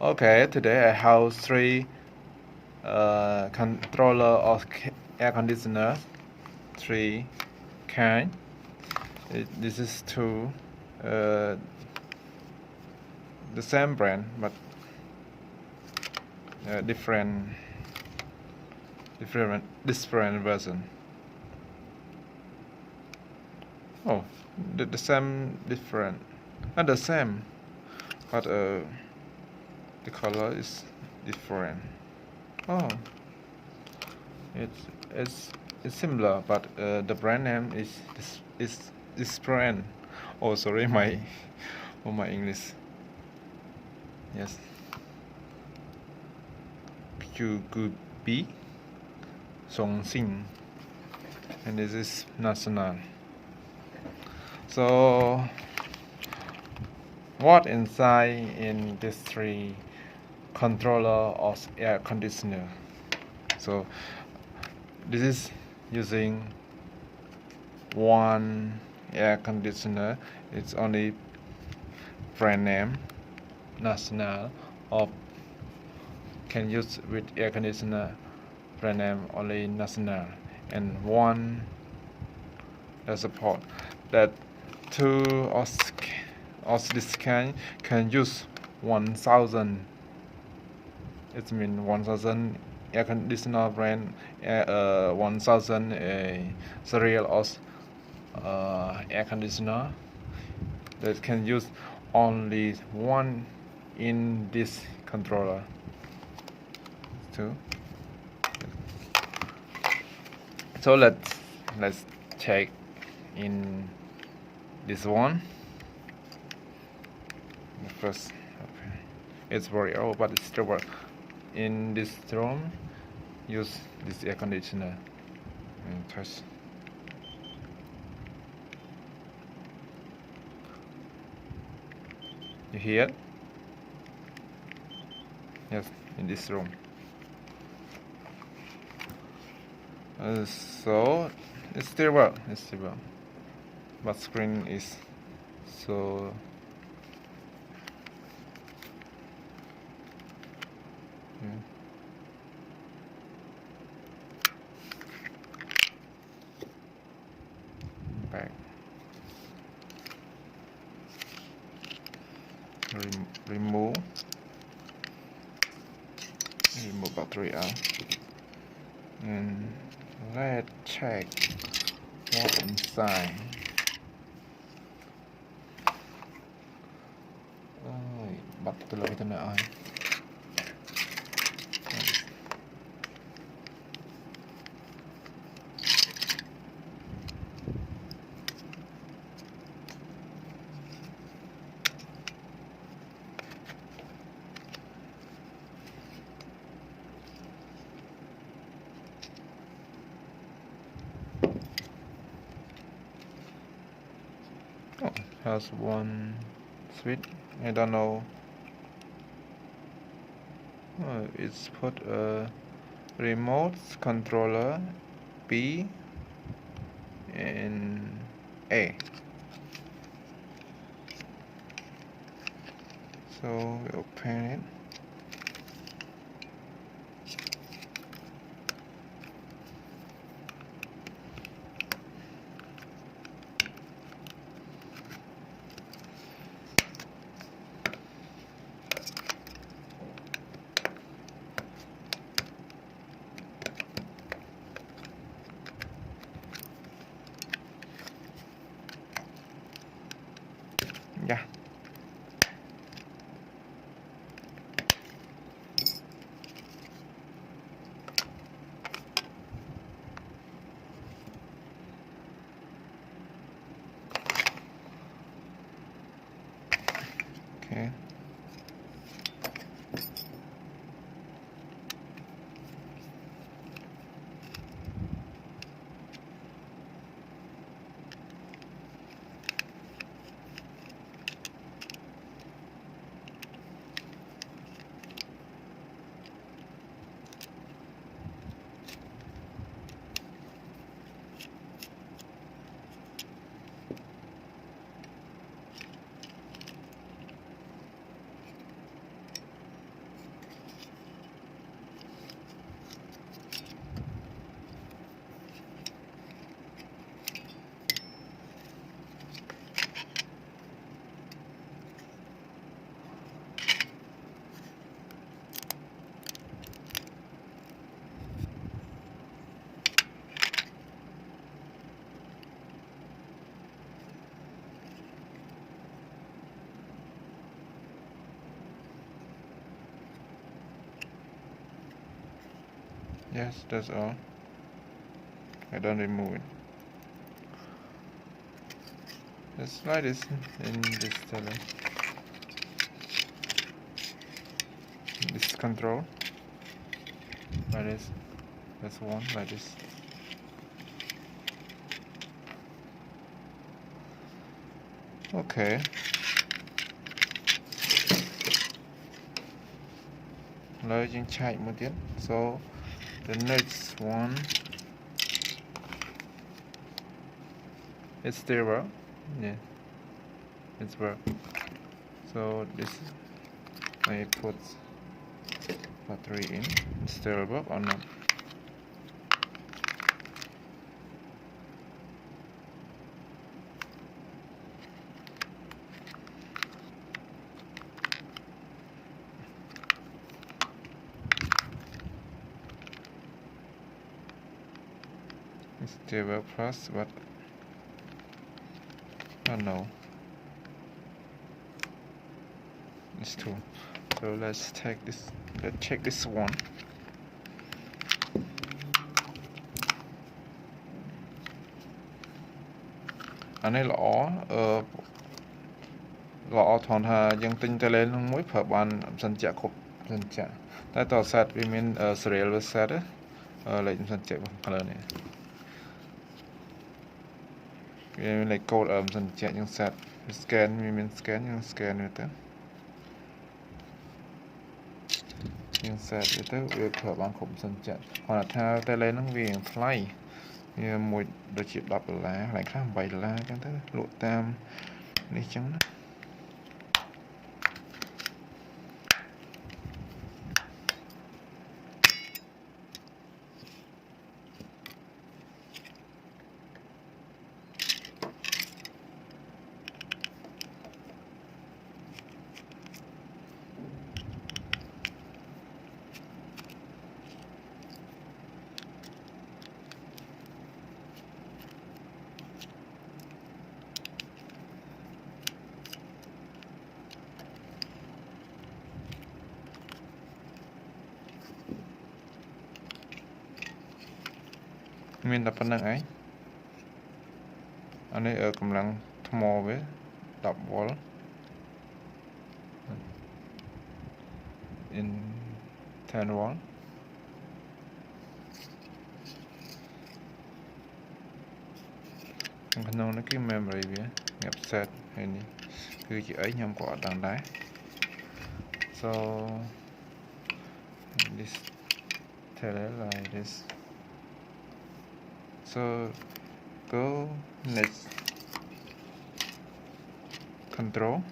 Okay, today I have three controller of air conditioner, three kind. This is two, the same brand but different version. Oh, the same different, not the same, but the color is different. Oh, it's it's similar, but the brand name is different. Oh, sorry, my my English. Yes, P Songxing, and this is national. So, what inside in this three controller of air conditioner? So, this is using one air conditioner. It's only brand name national, or can use with air conditioner brand name only national, and one the support that two of this kind can use 1,000. It means 1,000 air conditioner brand, 1,000 serial of air conditioner that can use only one in this controller. Two. So let's check in this one. The first, okay. It's very old, but it still works. In this room, use this air conditioner and touch. You hear it? Yes, in this room. So it still works. But screen is so back. Remove battery out, and let's check what's inside. Bật từ lưỡi thêm nữa. Oh, has one switch. I don't know. Oh, it's put a remote controller B and A. So we open it. Yeah. Yes, that's all. I don't remove it. Just slide this in this tele. This control. Like this. That's one, like this. Okay. Now you check một tiếng. So the next one is still work. Yeah, it's work. So this I put battery in. It's still work or not? It's still work plus, but oh no, it's two. So let's take this. Let's check this one. Anh ấy lõ thon hàยังติงแต่เล่นมวยเผื่อบานสัญญาครบสัญญาแต่ต่อสัตว์วิมินสเรียลเวสเซตเลยสัญญาอะไรเนี่ยวิเลยโกดสัญญายังสัตว์สแกนวิมินสแกนยังสแกนอยู่แต่ยังสัตว์อยู่แต่เผื่อบานครบสัญญาขณะถ้าแต่เล่นนั่งวิ่งไฟเนี่ยมวยโดยจีบดับละหลายครั้งใบละกันแต่หลุดตามนี่จังนะមានតែប៉ុណ្្នឹងឯងអានេះកម្លាំងថ្មវា10 V in 10 V ក្នុងនេះគឺ memory វាងាប់ set ហើយនេះគឺជាអីខ្ញុំក៏អត់ដឹងដែរ so this tele like this. So go next control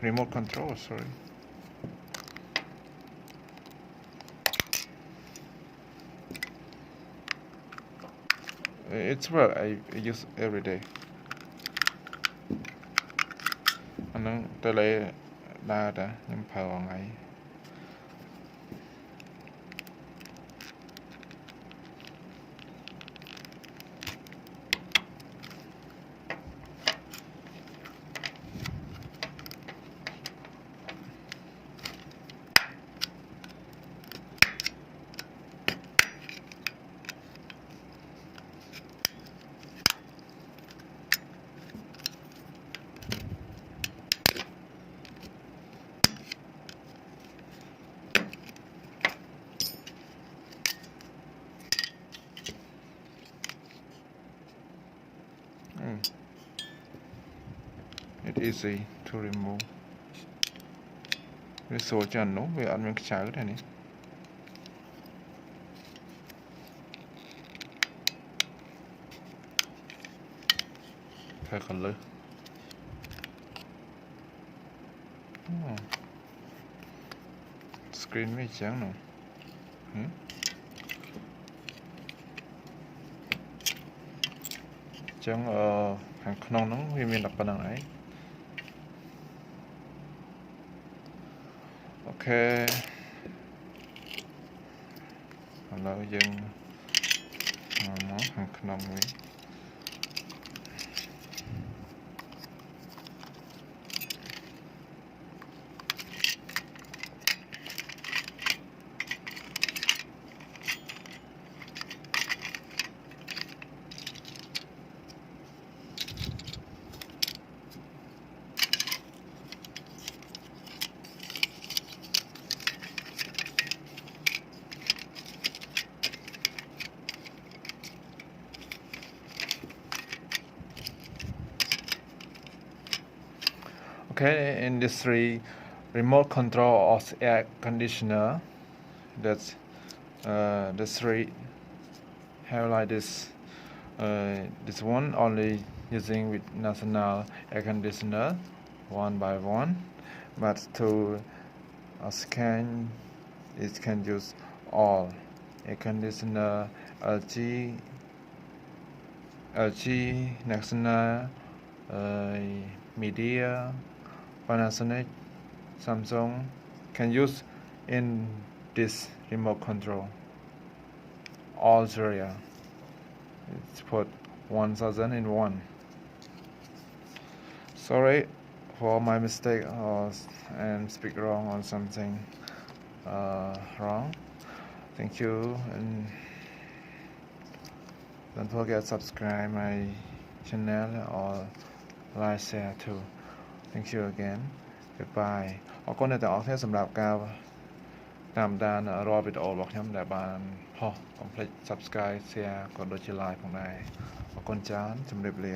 remote control, sorry. It's what I use every day. Anh nói tới lấy đa đã nhưng phải vào ngày. It's easy to remove. Cái số chân nó về ăn miếng trái cái này. Thay color. Screen mấy trắng nào. Trắng hàng non nó vì mình đặt vào đằng ấy. Ok. Là dừng nó hàng non ấy. Okay, industry remote control of air conditioner. That's the three have like this. This one only using with national air conditioner one by one, but to scan it can use all air conditioner LG national media Panasonic Samsung can use in this remote control all area. It's put 1001. Sorry for my mistake and speak wrong on something wrong. Thank you, and don't forget subscribe my channel or like share too. Thank you again. Goodbye អរគុណអ្នកទាំងអស់គ្នាសម្រាប់ការតាមដានរាល់វីដេអូរបស់ខ្ញុំដែលបានហោះកុំភ្លេច subscribe share ក៏ដូចជា like ផងដែរអរគុណច្រើនជម្រាបលា